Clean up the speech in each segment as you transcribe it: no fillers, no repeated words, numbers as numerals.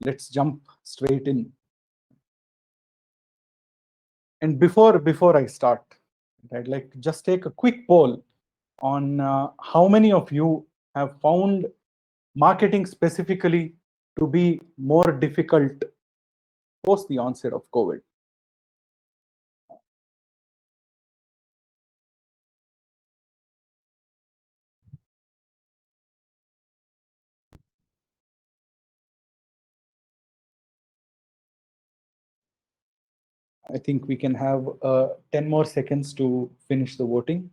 let's jump straight in. And before I start, I'd like to just take a quick poll on how many of you have found marketing specifically to be more difficult post the onset of COVID. I think we can have 10 more seconds to finish the voting.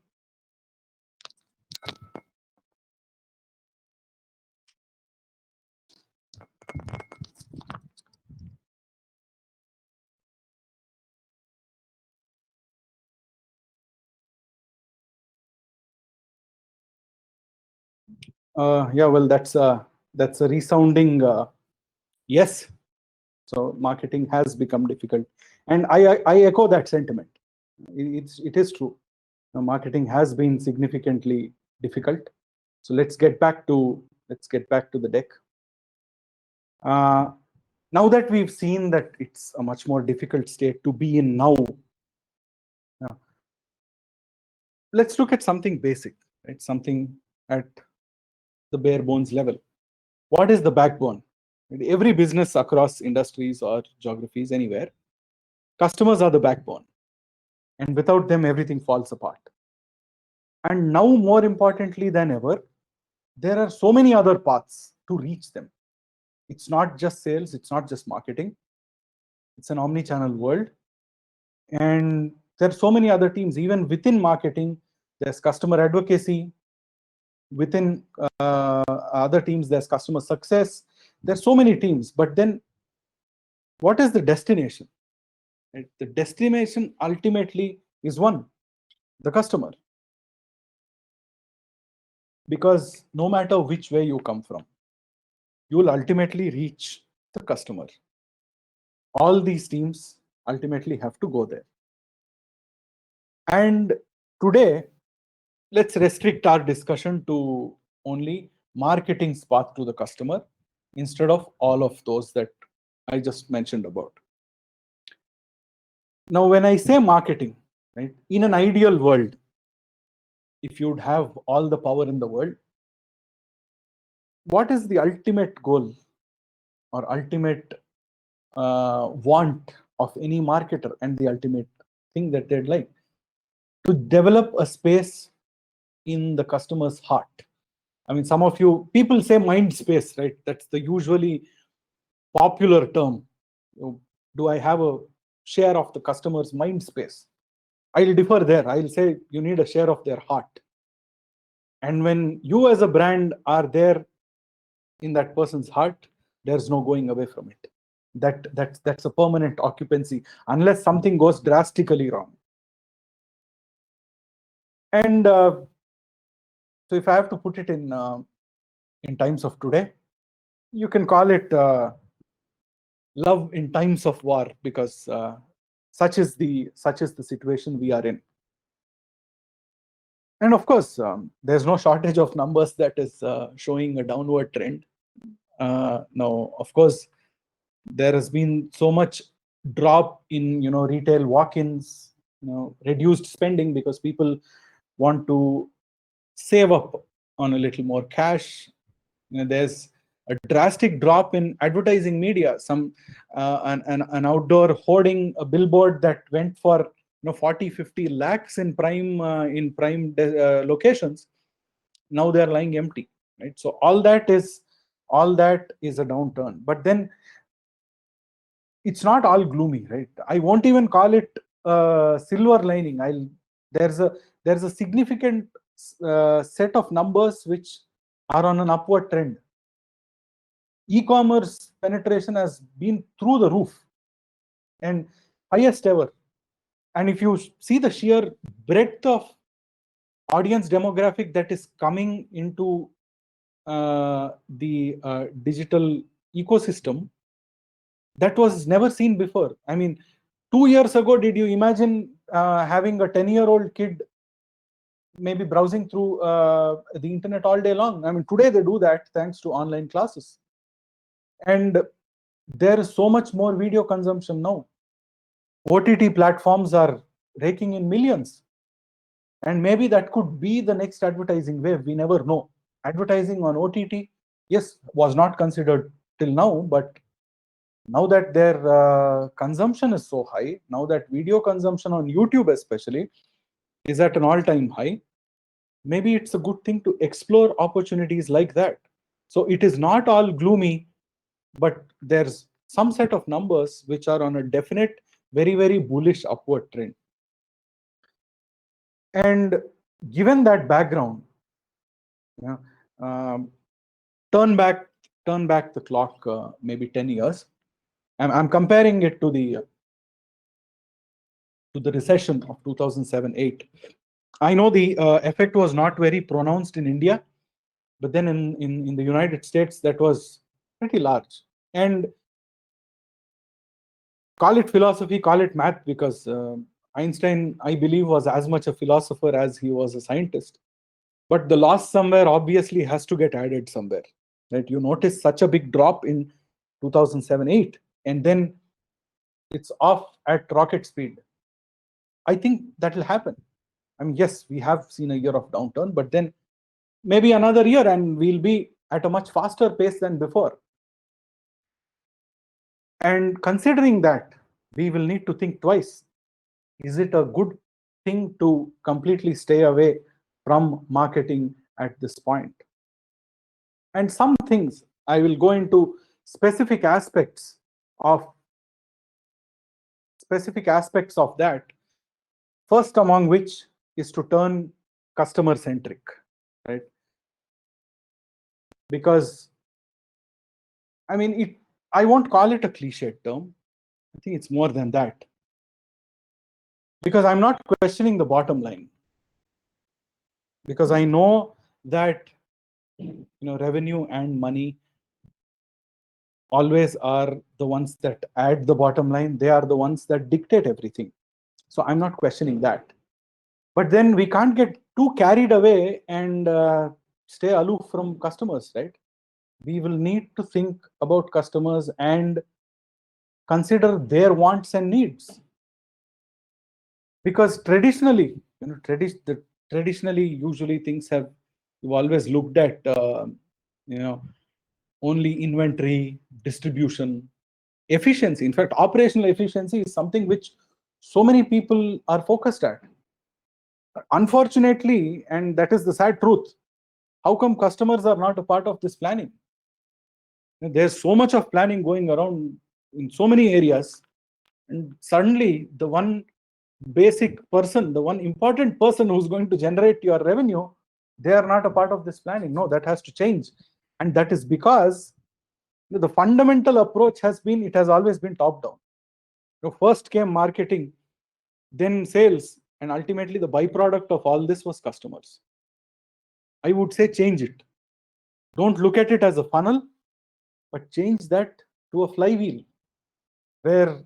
Yeah, well, that's a resounding yes. So marketing has become difficult, and I echo that sentiment. It is true. Marketing has been significantly difficult. So let's get back to the deck. Now that we've seen that it's a much more difficult state to be in now, let's look at something basic, right? Something at the bare bones level. What is the backbone? Every business across industries or geographies, anywhere, customers are the backbone. And without them, everything falls apart. And now, more importantly than ever, there are so many other paths to reach them. It's not just sales, it's not just marketing. It's an omni-channel world. And there are so many other teams, even within marketing. There's customer advocacy. Within other teams, there's customer success. There's so many teams. But then, what is the destination? Right? The destination ultimately is one, the customer. Because no matter which way you come from, you will ultimately reach the customer. All these teams ultimately have to go there. And today, let's restrict our discussion to only marketing's path to the customer instead of all of those that I just mentioned about. Now, when I say marketing, right, in an ideal world, if you'd have all the power in the world, what is the ultimate goal or ultimate want of any marketer, and the ultimate thing that they'd like? To develop a space in the customer's heart. I mean, some of you, people say mind space, right? That's the usually popular term. Do I have a share of the customer's mind space? I'll differ there. I'll say you need a share of their heart. And when you as a brand are there in that person's heart, there's no going away from it. That's a permanent occupancy unless something goes drastically wrong. And so if I have to put it in times of today, you can call it love in times of war, because such is the situation we are in. And of course, there's no shortage of numbers that is showing a downward trend. Now, of course, there has been so much drop in retail walk-ins, reduced spending because people want to save up on a little more cash. There's a drastic drop in advertising media. Some an outdoor hoarding, a billboard that went for 40-50 lakhs in prime locations, now they're lying empty, right? So all that is a downturn. But then it's not all gloomy, right? I won't even call it silver lining. There's a significant set of numbers which are on an upward trend. E-commerce penetration has been through the roof and highest ever. And if you see the sheer breadth of audience demographic that is coming into the digital ecosystem, that was never seen before. I mean, 2 years ago, did you imagine having a 10-year-old kid maybe browsing through the internet all day long? I mean, today they do that thanks to online classes. And There is so much more video consumption now. OTT platforms are raking in millions. And maybe that could be the next advertising wave. We never know. Advertising on OTT, yes, was not considered till now, but now that their consumption is so high, now that video consumption on YouTube especially is at an all-time high, maybe it's a good thing to explore opportunities like that. So it is not all gloomy, but there's some set of numbers which are on a definite, very, very bullish upward trend. And given that background, yeah, um, turn back the clock maybe 10 years. I'm comparing it to the recession of 2007-8. I know the effect was not very pronounced in India, but then in the United States that was pretty large. And call it philosophy, call it math, because Einstein, I believe, was as much a philosopher as he was a scientist. But the loss somewhere obviously has to get added somewhere. Right? You notice such a big drop in 2007-8, and then it's off at rocket speed. I think that will happen. I mean, yes, we have seen a year of downturn, but then maybe another year and we'll be at a much faster pace than before. And considering that, we will need to think twice. Is it a good thing to completely stay away from marketing at this point? And some things I will go into specific aspects of that. First among which is to turn customer centric, right? Because I mean, I won't call it a cliched term. I think it's more than that. Because I'm not questioning the bottom line. Because I know that revenue and money always are the ones that add the bottom line. They are the ones that dictate everything. So I'm not questioning that. But then we can't get too carried away and stay aloof from customers, right? We will need to think about customers and consider their wants and needs. Because traditionally, traditionally, usually things you've always looked at, only inventory, distribution, efficiency. In fact, operational efficiency is something which so many people are focused at. Unfortunately, and that is the sad truth, how come customers are not a part of this planning? There's so much of planning going around in so many areas, and suddenly the one basic person, the one important person who's going to generate your revenue, they are not a part of this planning. No, that has to change. And that is because the fundamental approach has always been top down. First came marketing, then sales, and ultimately the byproduct of all this was customers. I would say change it. Don't look at it as a funnel, but change that to a flywheel where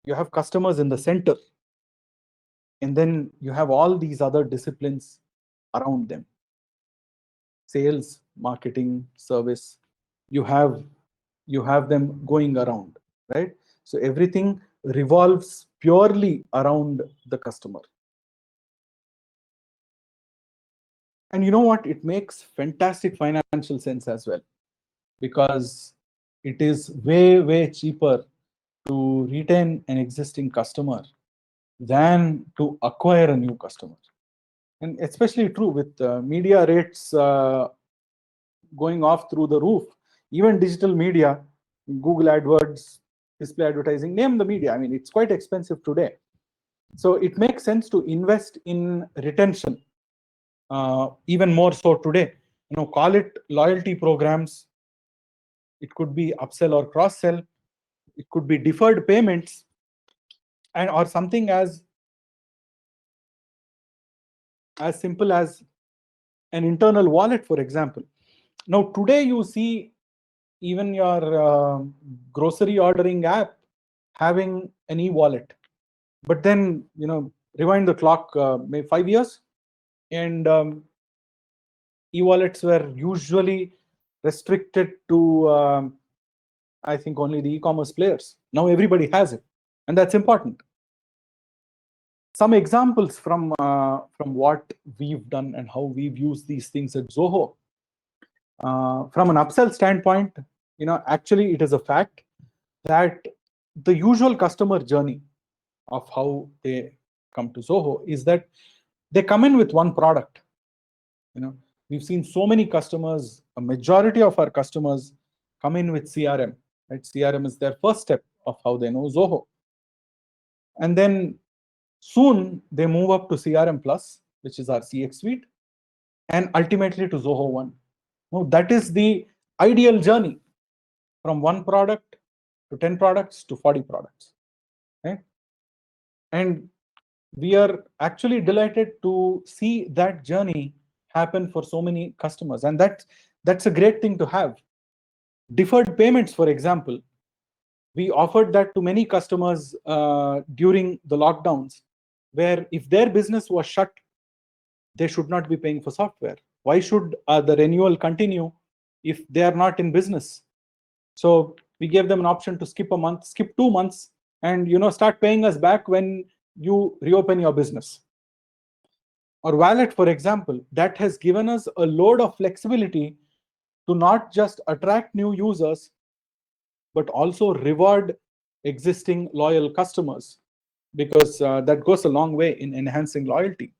you have customers in the center, and then you have all these other disciplines around them. Sales, marketing, service, you have them going around, right? So everything revolves purely around the customer. And you know what? It makes fantastic financial sense as well, because it is way, way cheaper to retain an existing customer than to acquire a new customer. And especially true with media rates going off through the roof. Even digital media, Google AdWords, display advertising, name the media. I mean, it's quite expensive today. So it makes sense to invest in retention, even more so today. Call it loyalty programs. It could be upsell or cross-sell. It could be deferred payments, and or something as simple as an internal wallet, for example. Now, today you see even your grocery ordering app having an e-wallet. But then, rewind the clock maybe 5 years, and e-wallets were usually restricted to I think only the e-commerce players. Now everybody has it, and that's important. Some examples from what we've done and how we've used these things at Zoho. From an upsell standpoint, actually it is a fact that the usual customer journey of how they come to Zoho is that they come in with one product. We've seen so many customers, a majority of our customers come in with CRM. Right? CRM is their first step of how they know Zoho. And then soon they move up to CRM Plus, which is our CX suite, and ultimately to Zoho One. Now, that is the ideal journey from one product to 10 products to 40 products. Right? And we are actually delighted to see that journey happen for so many customers. And that's a great thing to have. Deferred payments, for example, we offered that to many customers during the lockdowns, where if their business was shut, they should not be paying for software. Why should the renewal continue if they are not in business? So we gave them an option to skip a month, skip 2 months, and start paying us back when you reopen your business. Or Wallet, for example, that has given us a load of flexibility to not just attract new users, but also reward existing loyal customers, because that goes a long way in enhancing loyalty.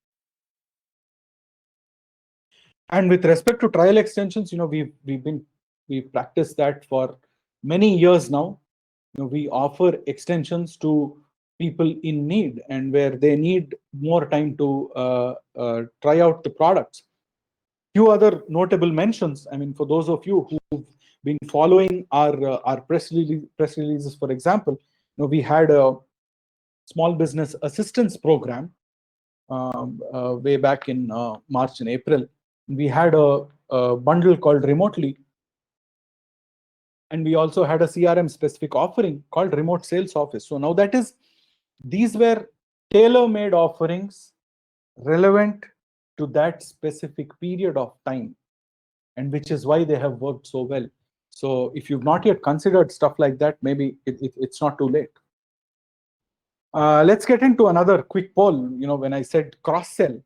And with respect to trial extensions, we've practiced that for many years now. We offer extensions to people in need and where they need more time to try out the products. Few other notable mentions. I mean, for those of you who've been following our press releases, for example, we had a small business assistance program way back in March and April. We had a bundle called Remotely, and we also had a CRM specific offering called Remote Sales Office. So now these were tailor-made offerings relevant to that specific period of time, and which is why they have worked so well. So if you've not yet considered stuff like that, maybe it's not too late. Let's get into another quick poll. When I said cross-sell,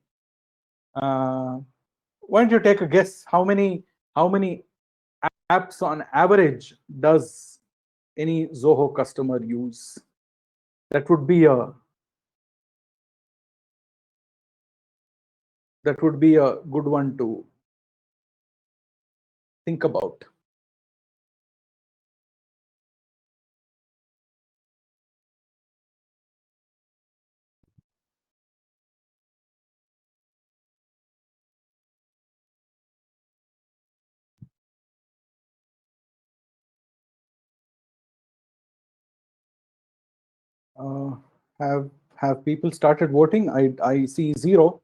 why don't you take a guess? How many apps on average does any Zoho customer use? That would be a good one to think about. Have people started voting? I see 0.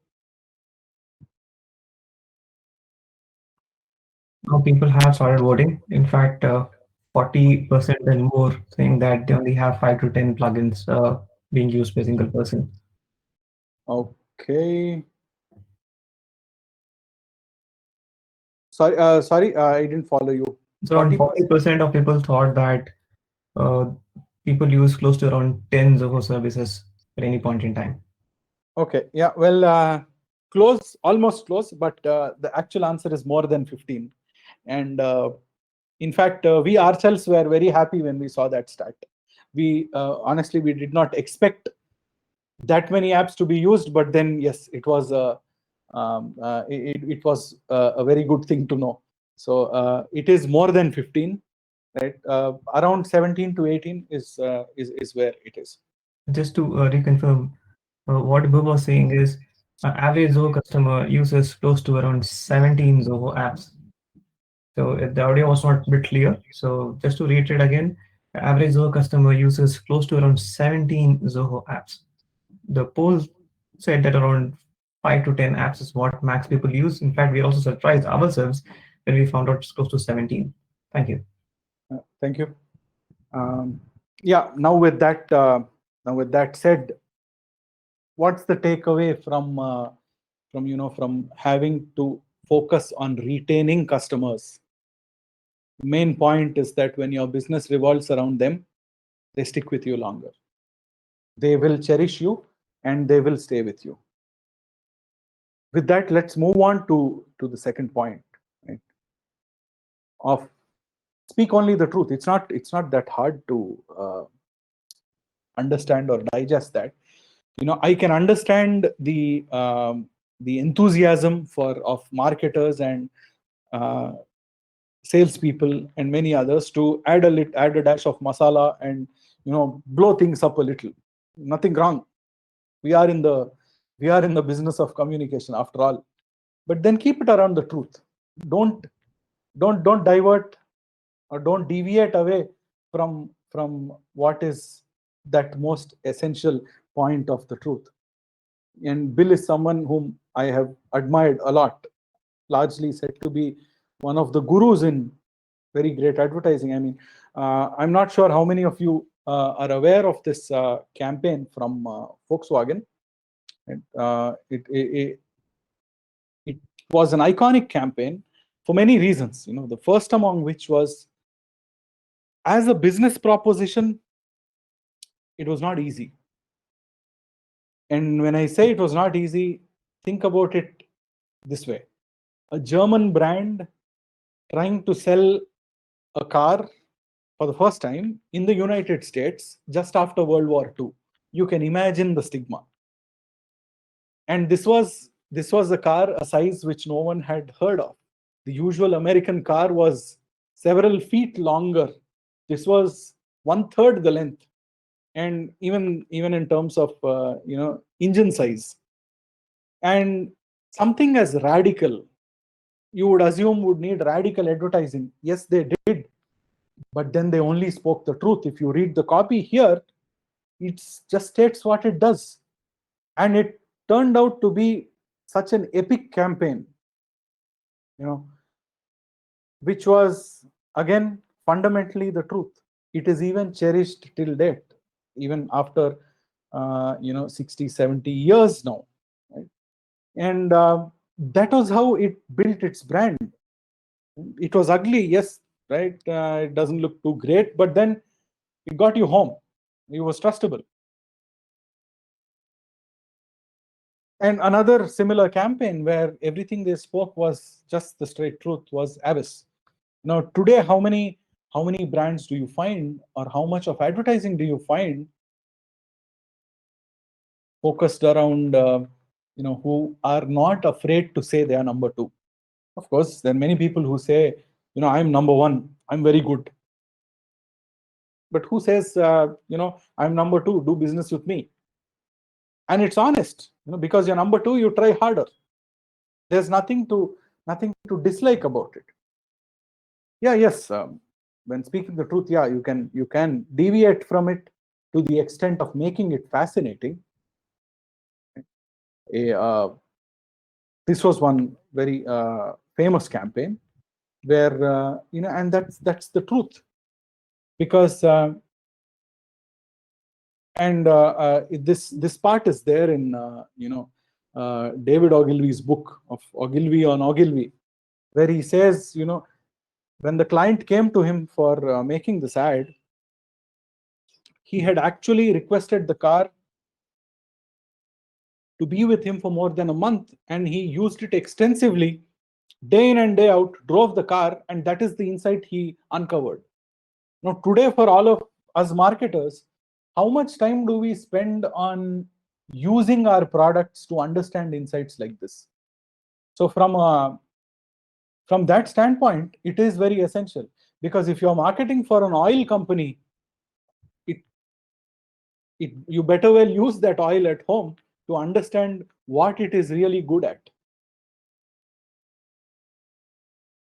Now people have started voting. In fact, 40% and more saying that they only have 5 to 10 plugins being used by a single person. Okay. Sorry, I didn't follow you. So around 40% of people thought that people use close to around 10 Zoho services at any point in time. Okay, yeah, well, close, almost close, but the actual answer is more than 15. And in fact, we ourselves were very happy when we saw that stat. We honestly, we did not expect that many apps to be used, but then yes, it was it was a very good thing to know. So it is more than 15, right? Around 17 to 18 is where it is. Just to reconfirm, what Bob was saying is average Zoho customer uses close to around 17 Zoho apps. So the audio was not a bit clear. So just to reiterate again, the average Zoho customer uses close to around 17 Zoho apps. The poll said that around 5 to 10 apps is what max people use. In fact, we also surprised ourselves when we found out it's close to 17. Thank you. Thank you. Yeah. Now with that said, what's the takeaway from having to focus on retaining customers? Main point is that when your business revolves around them, they stick with you longer. They will cherish you and they will stay with you. With that, let's move on to the second point, right? Of speak only the truth. It's not that hard to understand or digest that. I can understand the enthusiasm of marketers and salespeople and many others to add a dash of masala and blow things up a little. Nothing wrong. We are in the business of communication after all. But then keep it around the truth. Don't divert or don't deviate away from what is that most essential point of the truth. And Bill is someone whom I have admired a lot, largely said to be one of the gurus in very great advertising. I mean, I'm not sure how many of you are aware of this campaign from Volkswagen. It was an iconic campaign for many reasons. The first among which was, as a business proposition, it was not easy. And when I say it was not easy, think about it this way. A German brand trying to sell a car for the first time in the United States just after World War II. You can imagine the stigma. And this was a car, a size which no one had heard of. The usual American car was several feet longer. This was 1/3 the length. And even in terms of engine size. And something as radical, you would assume, would need radical advertising. Yes, they did, but then they only spoke the truth. If you read the copy here, it just states what it does, and it turned out to be such an epic campaign, which was again fundamentally the truth. It is even cherished till date, even after 60, 70 years now, right? And that was how it built its brand. It was ugly, yes, right? It doesn't look too great, but then it got you home. It was trustable. And another similar campaign where everything they spoke was just the straight truth was Avis. Now today, how many brands do you find, or how much of advertising do you find focused around who are not afraid to say they are number two? Of course, there are many people who say, I'm number one, I'm very good. But who says, I'm number two, do business with me? And it's honest, because you're number two, you try harder. There's nothing to dislike about it. Yeah, yes. When speaking the truth, yeah, you can deviate from it to the extent of making it fascinating. This was one very famous campaign where and that's the truth, because this part is there in David Ogilvy's book of Ogilvy on Ogilvy, where he says, when the client came to him for making this ad, he had actually requested the car to be with him for more than a month, and he used it extensively, day in and day out, drove the car, and that is the insight he uncovered. Now, today, for all of us marketers, how much time do we spend on using our products to understand insights like this? So from that standpoint, it is very essential, because if you're marketing for an oil company, you better well use that oil at home to understand what it is really good at.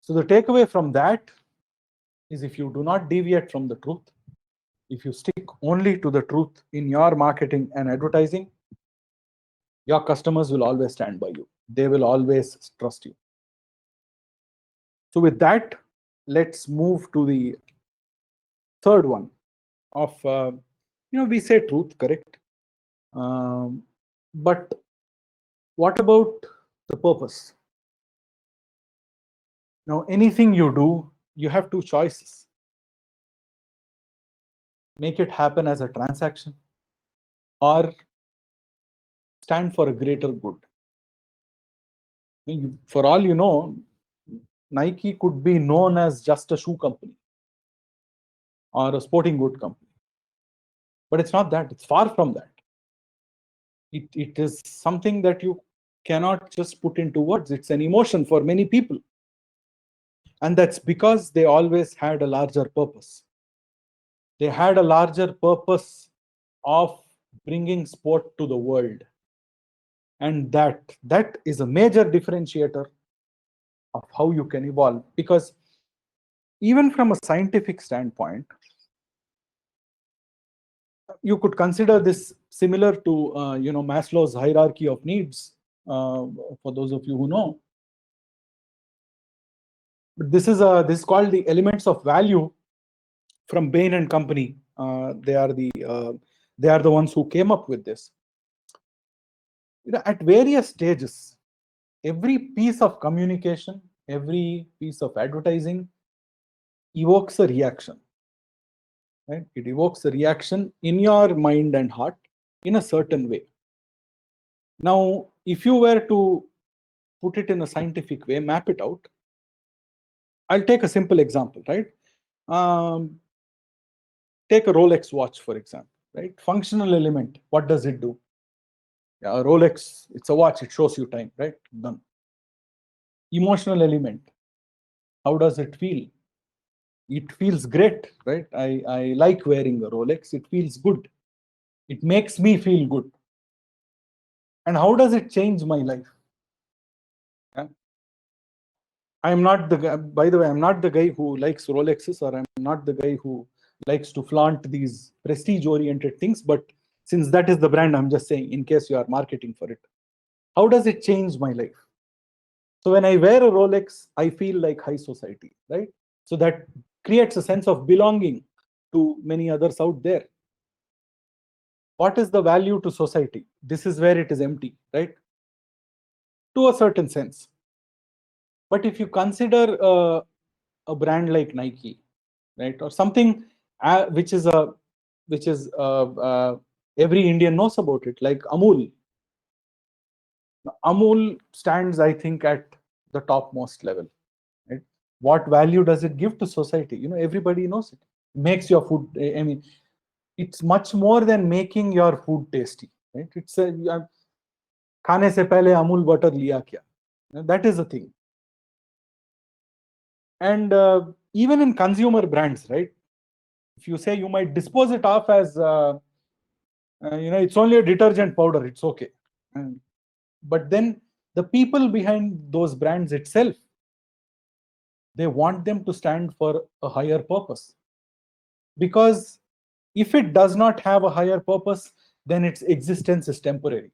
So the takeaway from that is, if you do not deviate from the truth, if you stick only to the truth in your marketing and advertising, your customers will always stand by you. They will always trust you. So with that, let's move to the third one of, we say truth, correct? But what about the purpose? Now, anything you do, you have two choices. Make it happen as a transaction or stand for a greater good. For all you know, Nike could be known as just a shoe company or a sporting good company. But it's not that. It's far from that. It is something that you cannot just put into words. It's an emotion for many people. And that's because they always had a larger purpose. They had a larger purpose of bringing sport to the world. And that is a major differentiator of how you can evolve. Because even from a scientific standpoint, you could consider this similar to Maslow's hierarchy of needs, for those of you who know. But this is called the elements of value from Bain and Company. They are the ones who came up with this. At various stages, every piece of communication, every piece of advertising evokes a reaction. Right? It evokes a reaction in your mind and heart in a certain way. Now, if you were to put it in a scientific way, map it out, I'll take a simple example, right? Take a Rolex watch, for example, right? Functional element, what does it do? Yeah, a Rolex, it's a watch, it shows you time, right? Done. Emotional element, how does it feel? It feels great, right? I like wearing a Rolex, it feels good. It makes me feel good. And how does it change my life? Yeah. I'm not the guy, by the way, I'm not the guy who likes Rolexes, or I'm not the guy who likes to flaunt these prestige-oriented things, but since that is the brand, I'm just saying, in case you are marketing for it. How does it change my life? So when I wear a Rolex, I feel like high society, right? So that creates a sense of belonging to many others out there. What is the value to society? This is where it is empty, right? To a certain sense. But if you consider a brand like Nike, right, or something which is every Indian knows about it, like Amul. Amul stands, I think, at the topmost level. Right? What value does it give to society? Everybody knows it. Makes your food. I mean, it's much more than making your food tasty. Right? It's खाने से पहले Amul butter लिया क्या? That is a thing. And even in consumer brands, right? If you say you might dispose it off as it's only a detergent powder, it's okay. But then the people behind those brands itself, they want them to stand for a higher purpose. Because if it does not have a higher purpose, then its existence is temporary.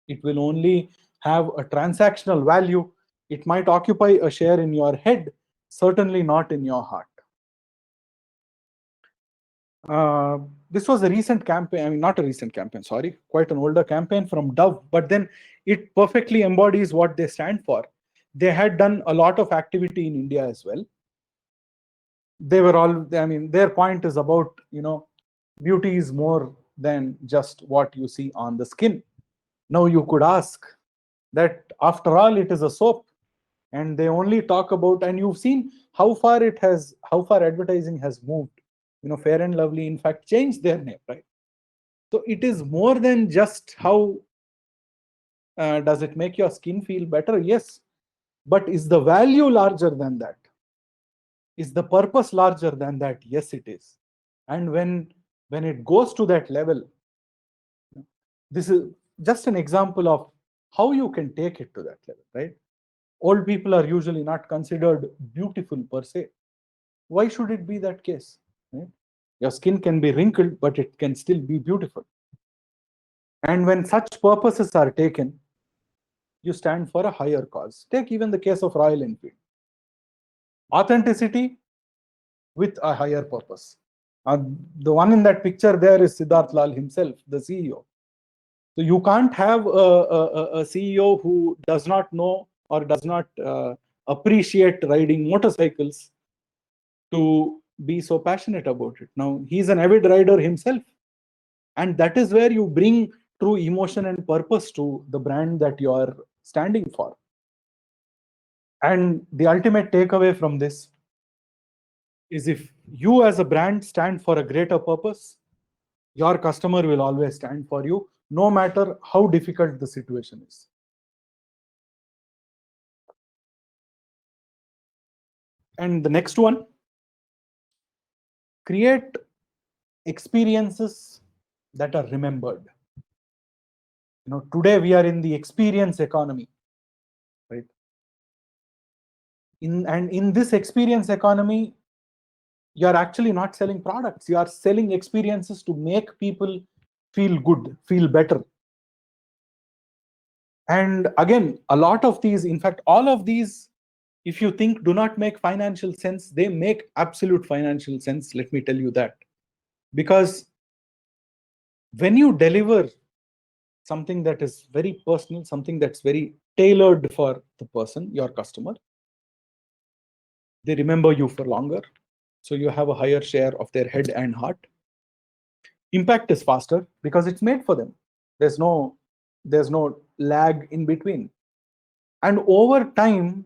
It will only have a transactional value. It might occupy a share in your head, certainly not in your heart. This was a recent campaign, I mean, not a recent campaign, sorry, quite an older campaign from Dove, but then it perfectly embodies what they stand for. They had done a lot of activity in India as well. They were all, I mean, their point is about, beauty is more than just what you see on the skin. Now you could ask that after all, it is a soap, and they only talk about, and you've seen how far advertising has moved. Fair and Lovely, in fact, changed their name, right? So it is more than just how does it make your skin feel better? Yes. But is the value larger than that? Is the purpose larger than that? Yes, it is. And when it goes to that level, this is just an example of how you can take it to that level, right? Old people are usually not considered beautiful per se. Why should it be that case? Right? Your skin can be wrinkled, but it can still be beautiful. And when such purposes are taken, you stand for a higher cause. Take even the case of Royal Enfield. Authenticity with a higher purpose. The one in that picture there is Siddharth Lal himself, the CEO. So you can't have a CEO who does not know or does not appreciate riding motorcycles to be so passionate about it. Now, he's an avid rider himself. And that is where you bring true emotion and purpose to the brand that you are standing for. And the ultimate takeaway from this is, if you as a brand stand for a greater purpose, your customer will always stand for you, no matter how difficult the situation is. And the next one, create experiences that are remembered. Today we are in the experience economy, right? In this experience economy, you are actually not selling products. You are selling experiences to make people feel good, feel better. And again, a lot of these, in fact, all of these, if you think do not make financial sense, they make absolute financial sense. Let me tell you that. Because when you deliver something that is very personal, something that's very tailored for the person, your customer, they remember you for longer. So you have a higher share of their head and heart. Impact is faster because it's made for them. There's no lag in between. And over time,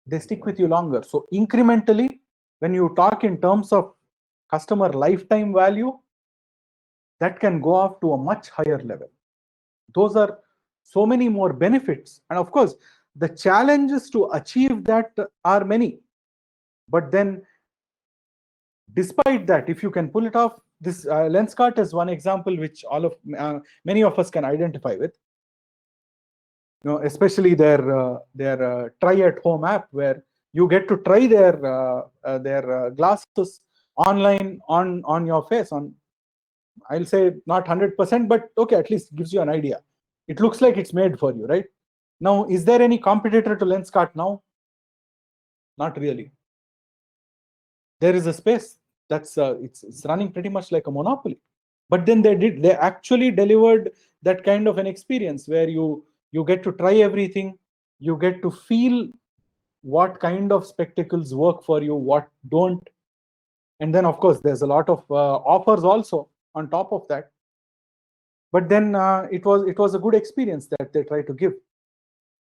they stick with you longer. So incrementally, when you talk in terms of customer lifetime value, that can go up to a much higher level. Those are so many more benefits. And of course, the challenges to achieve that are many. But then, despite that, if you can pull it off, this Lenskart is one example which many of us can identify with. Especially their try at home app, where you get to try their glasses online on your face. I'll say not 100%, but okay, at least gives you an idea. It looks like it's made for you, right? Now, is there any competitor to Lenskart now? Not really. There is a space that's it's running pretty much like a monopoly. But then they actually delivered that kind of an experience where you get to try everything, you get to feel what kind of spectacles work for you, what don't. And then of course there's a lot of offers also on top of that. But then it was a good experience that they try to give.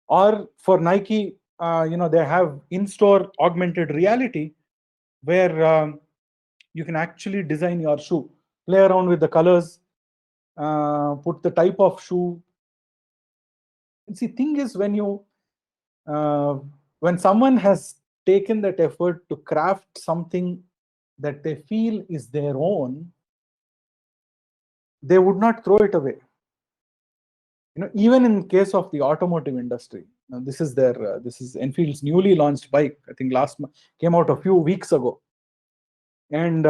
Or for Nike, they have in-store augmented reality, where you can actually design your shoe, play around with the colors, put the type of shoe. And see, thing is, when someone has taken that effort to craft something that they feel is their own, they would not throw it away. Even in case of the automotive industry, this is Enfield's newly launched bike. I think came out a few weeks ago. And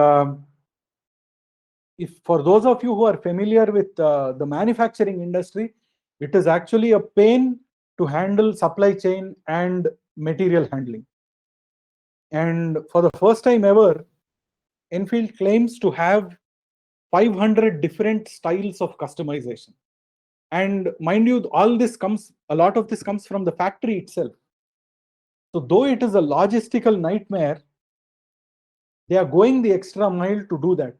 if for those of you who are familiar with the manufacturing industry, it is actually a pain to handle supply chain and material handling. And for the first time ever, Enfield claims to have 500 different styles of customization. And mind you, a lot of this comes from the factory itself. So though it is a logistical nightmare, they are going the extra mile to do that.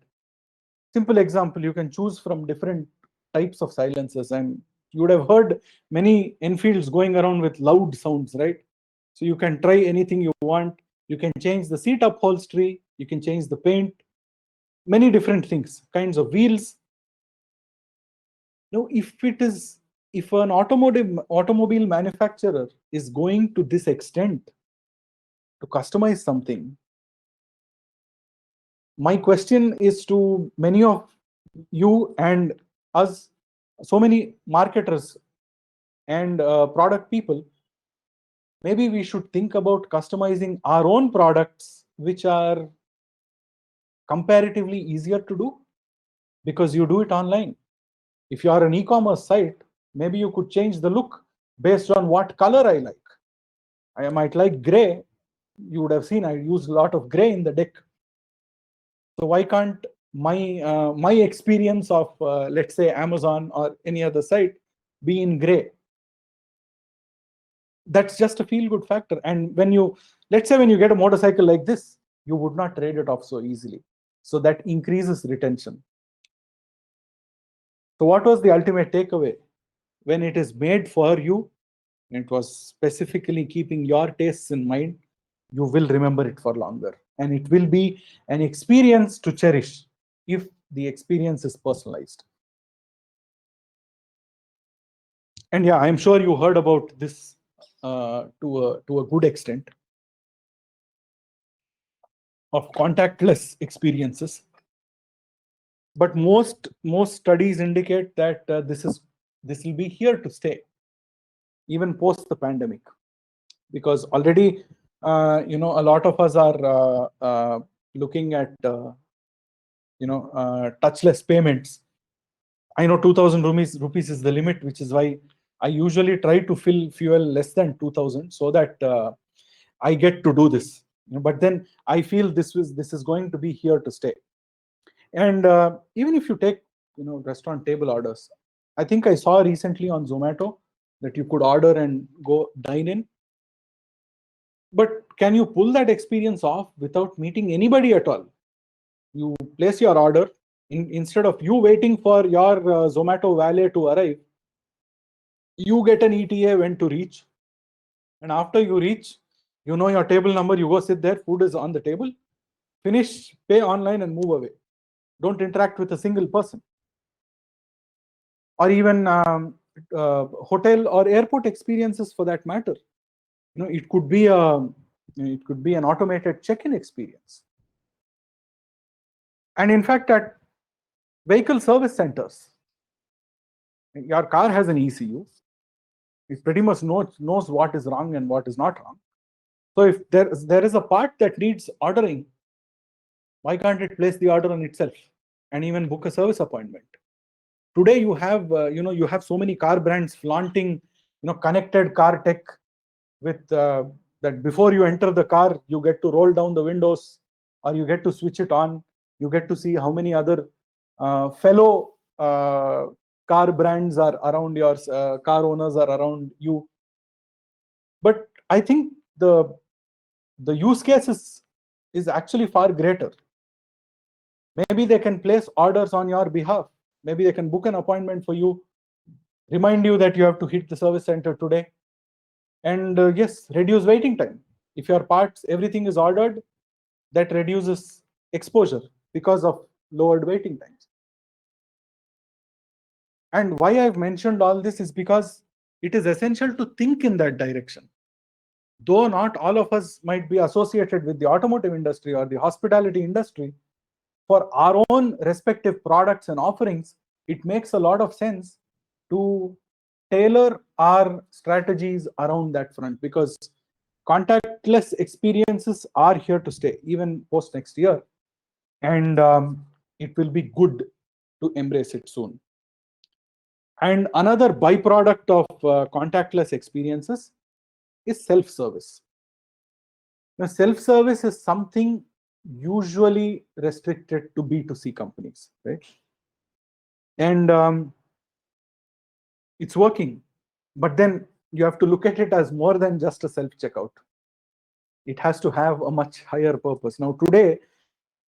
Simple example, you can choose from different types of silencers, and you would have heard many Enfields going around with loud sounds, right? So you can try anything you want. You can change the seat upholstery, you can change the paint, many different things, kinds of wheels. Now, if an automobile manufacturer is going to this extent to customize something, my question is to many of you and us, so many marketers and product people, maybe we should think about customizing our own products, which are comparatively easier to do because you do it online. If you are an e-commerce site, maybe you could change the look based on what color I like. I might like gray. You would have seen I use a lot of gray in the deck. So why can't my experience of let's say Amazon or any other site be in gray? That's just a feel-good factor. And let's say when you get a motorcycle like this, you would not trade it off so easily. So that increases retention. So what was the ultimate takeaway? When it is made for you, it was specifically keeping your tastes in mind, you will remember it for longer. And it will be an experience to cherish if the experience is personalized. And yeah, I'm sure you heard about this to a good extent of contactless experiences. But most studies indicate that this will be here to stay, even post the pandemic, because already a lot of us are looking at touchless payments. I know 2000 rupees is the limit, which is why I usually try to fill fuel less than 2000 so that I get to do this. But then I feel this is going to be here to stay. And even if you take restaurant table orders, I think I saw recently on Zomato that you could order and go dine in. But can you pull that experience off without meeting anybody at all? You place your order, instead of you waiting for your Zomato valet to arrive, you get an ETA when to reach. And after you reach, your table number, you go sit there, food is on the table, finish, pay online and move away. Don't interact with a single person. Or even hotel or airport experiences for that matter. It could be an automated check-in experience. And in fact, at vehicle service centers, your car has an ECU. It pretty much knows what is wrong and what is not wrong. So if there is a part that needs ordering, why can't it place the order on itself and even book a service appointment? Today you have you have so many car brands flaunting connected car tech with that before you enter the car you get to roll down the windows or you get to switch it on. You get to see how many other fellow car brands are around yours, car owners are around you. But I think the use case is actually far greater. Maybe they can place orders on your behalf. Maybe they can book an appointment for you, remind you that you have to hit the service center today, and yes, reduce waiting time. If your parts, everything is ordered, that reduces exposure because of lowered waiting times. And why I've mentioned all this is because it is essential to think in that direction. Though not all of us might be associated with the automotive industry or the hospitality industry, for our own respective products and offerings, it makes a lot of sense to tailor our strategies around that front, because contactless experiences are here to stay even post next year, and it will be good to embrace it soon. And another byproduct of contactless experiences is self-service. Now, self-service is something usually restricted to B2C companies, right? And it's working, but then you have to look at it as more than just a self-checkout. It has to have a much higher purpose. Now, today,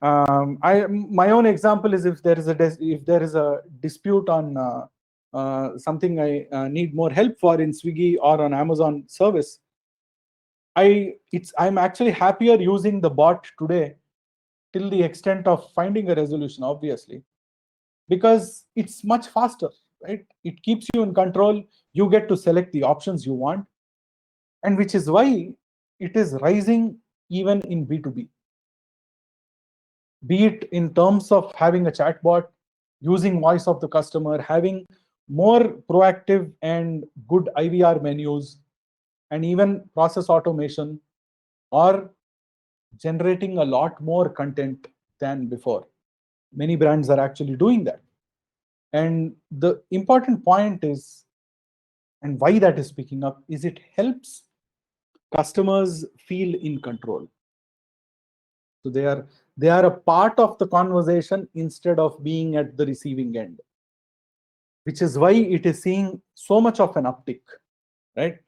my own example is if there is a dispute on something I need more help for in Swiggy or on Amazon service, I'm actually happier using the bot today till the extent of finding a resolution, obviously, because it's much faster, right? It keeps you in control. You get to select the options you want, and which is why it is rising even in B2B. Be it in terms of having a chatbot, using voice of the customer, having more proactive and good IVR menus, and even process automation, or generating a lot more content than before. Many brands are actually doing that. And the important point is, and why that is picking up, is it helps customers feel in control. So they are a part of the conversation instead of being at the receiving end, which is why it is seeing so much of an uptick, right?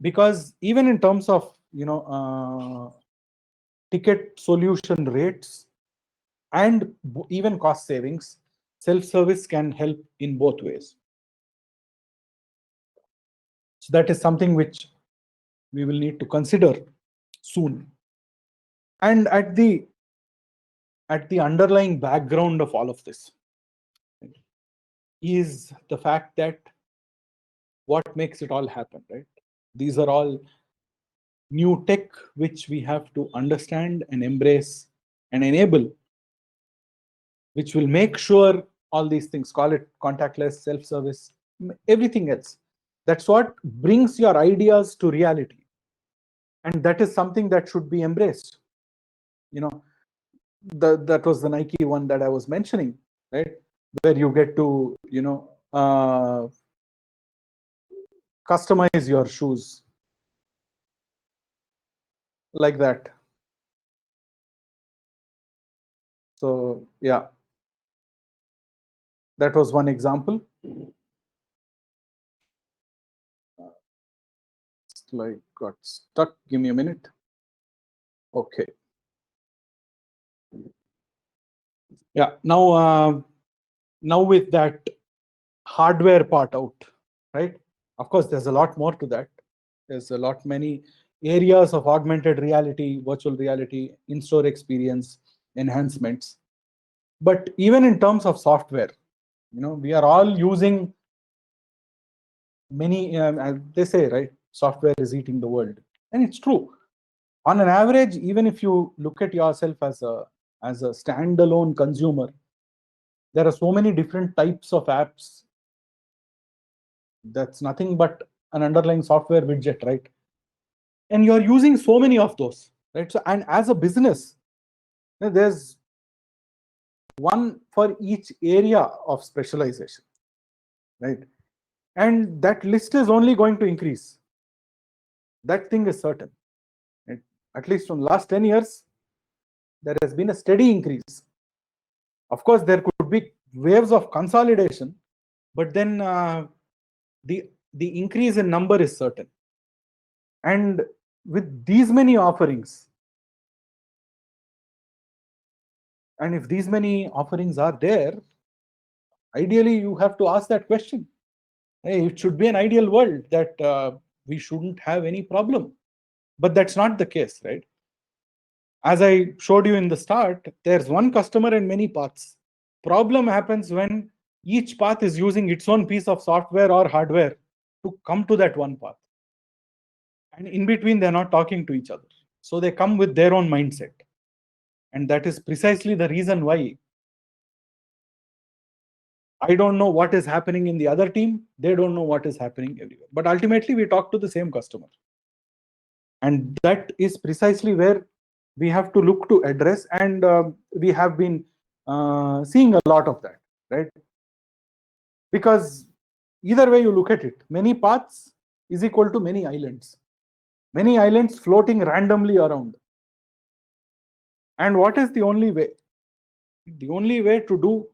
Because even in terms of ticket solution rates, and even cost savings, self-service can help in both ways. So that is something which we will need to consider soon. And at the underlying background of all of this is the fact that what makes it all happen, right? These are all new tech which we have to understand and embrace and enable, which will make sure all these things, call it contactless, self-service, everything else. That's what brings your ideas to reality. And that is something that should be embraced. You know, that was the Nike one that I was mentioning, right? Where you get to, customize your shoes like that. So yeah, that was one example. Like got stuck. Give me a minute. Okay. Yeah. Now with that hardware part out, right? Of course, there's a lot more to that. There's a lot many areas of augmented reality, virtual reality, in-store experience enhancements. But even in terms of software, we are all using many. As they say, right? Software is eating the world, and it's true. On an average, even if you look at yourself as a standalone consumer, there are so many different types of apps. That's nothing but an underlying software widget, right? And you're using so many of those, right? So, and as a business, there's one for each area of specialization, right? And that list is only going to increase. That thing is certain. Right? At least from the last 10 years, there has been a steady increase. Of course, there could be waves of consolidation, but then the increase in number is certain. And with these many offerings, and if these many offerings are there, ideally you have to ask that question. Hey, it should be an ideal world that we shouldn't have any problem. But that's not the case, right? As I showed you in the start, there's one customer and many paths. Problem happens when each path is using its own piece of software or hardware to come to that one path. And in between, they're not talking to each other. So they come with their own mindset. And that is precisely the reason why I don't know what is happening in the other team. They don't know what is happening everywhere. But ultimately, we talk to the same customer. And that is precisely where we have to look to address. And we have been seeing a lot of that, right? Because either way you look at it, many paths is equal to many islands. Many islands floating randomly around. And what is the only way? The only way to do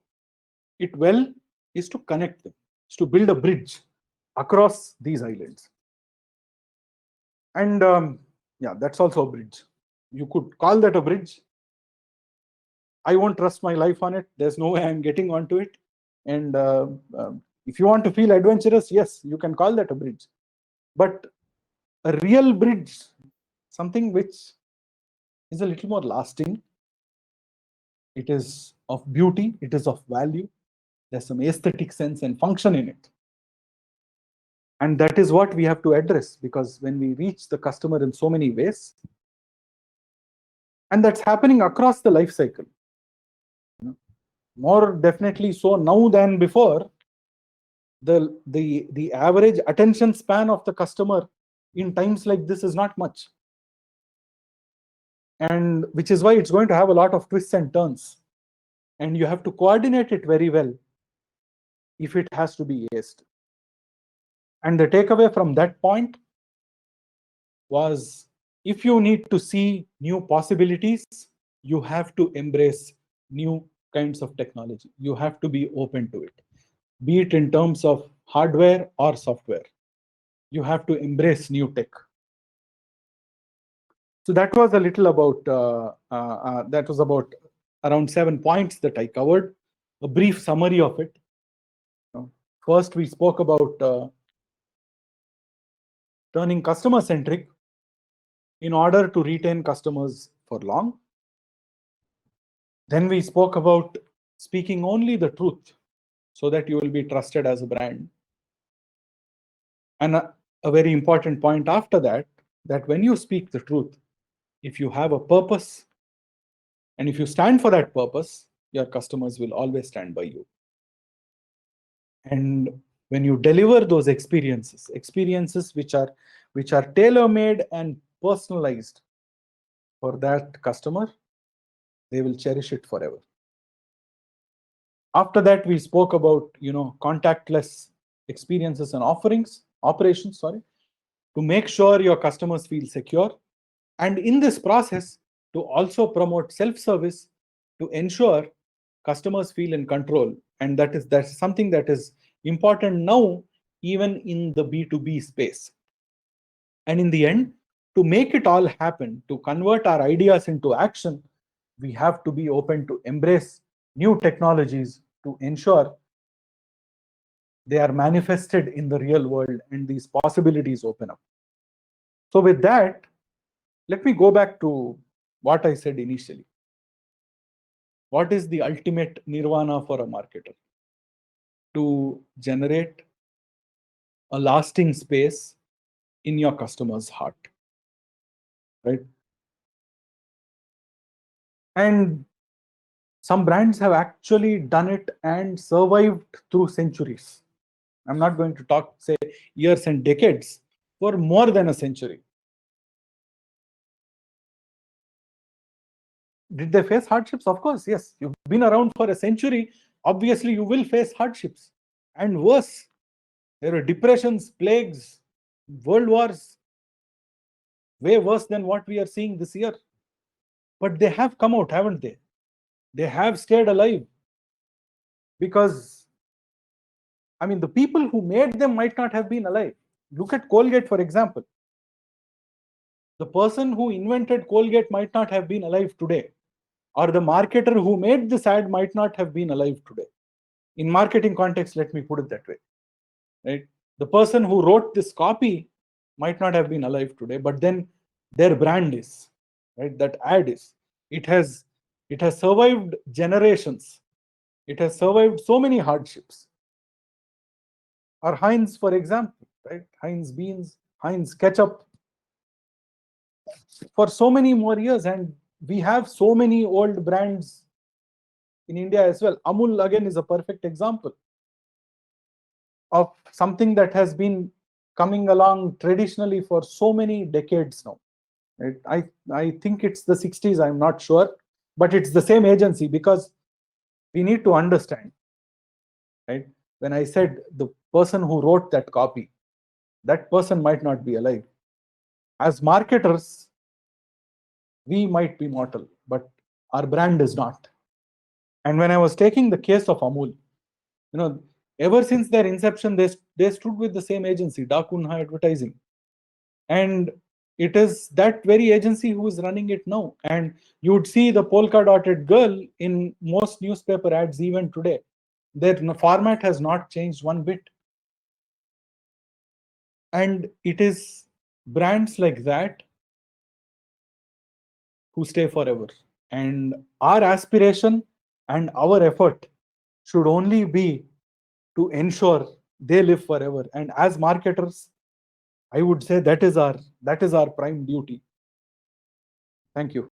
it well is to connect them, is to build a bridge across these islands. And yeah, that's also a bridge. You could call that a bridge. I won't trust my life on it. There's no way I'm getting onto it. And if you want to feel adventurous, yes, you can call that a bridge. But a real bridge, something which is a little more lasting. It is of beauty. It is of value. There's some aesthetic sense and function in it. And that is what we have to address, because when we reach the customer in so many ways, and that's happening across the life cycle, more definitely so now than before, the average attention span of the customer in times like this is not much. And which is why it's going to have a lot of twists and turns. And you have to coordinate it very well if it has to be aced. And the takeaway from that point was, if you need to see new possibilities, you have to embrace new kinds of technology. You have to be open to it, be it in terms of hardware or software. You have to embrace new tech. So that was a little about, that was about around 7 points that I covered, a brief summary of it. First, we spoke about turning customer-centric in order to retain customers for long. Then we spoke about speaking only the truth so that you will be trusted as a brand. And a very important point after that, that when you speak the truth, if you have a purpose and if you stand for that purpose, your customers will always stand by you. And when you deliver those experiences which are tailor-made and personalized for that customer, they will cherish it forever. After that, we spoke about, contactless experiences and operations, to make sure your customers feel secure. And in this process, to also promote self-service to ensure customers feel in control. And that's something that is important now, even in the B2B space. And in the end, to make it all happen, to convert our ideas into action, we have to be open to embrace new technologies to ensure they are manifested in the real world and these possibilities open up. So with that, let me go back to what I said initially. What is the ultimate nirvana for a marketer? To generate a lasting space in your customer's heart, right? And some brands have actually done it and survived through centuries. I'm not going to say years and decades, for more than a century. Did they face hardships? Of course, yes. You've been around for a century. Obviously, you will face hardships. And worse, there were depressions, plagues, world wars, way worse than what we are seeing this year. But they have come out, haven't they? They have stayed alive. Because, I mean, the people who made them might not have been alive. Look at Colgate, for example. The person who invented Colgate might not have been alive today. Or the marketer who made this ad might not have been alive today. In marketing context, let me put it that way. Right? The person who wrote this copy might not have been alive today, but then their brand is, right? That ad is. It has survived generations. It has survived so many hardships. Or Heinz, for example, right? Heinz beans, Heinz ketchup, for so many more years, and we have so many old brands in India as well. Amul, again, is a perfect example of something that has been coming along traditionally for so many decades now. Right? I think it's the 60s, I'm not sure, but it's the same agency, because we need to understand, right? When I said the person who wrote that copy, that person might not be alive. As marketers, we might be mortal, but our brand is not. And when I was taking the case of Amul, ever since their inception, they stood with the same agency, Da Kunha Advertising. And it is that very agency who is running it now. And you would see the polka dotted girl in most newspaper ads even today. Their format has not changed one bit. And it is brands like that who stay forever. And our aspiration and our effort should only be to ensure they live forever. And as marketers, I would say that is our prime duty. Thank you.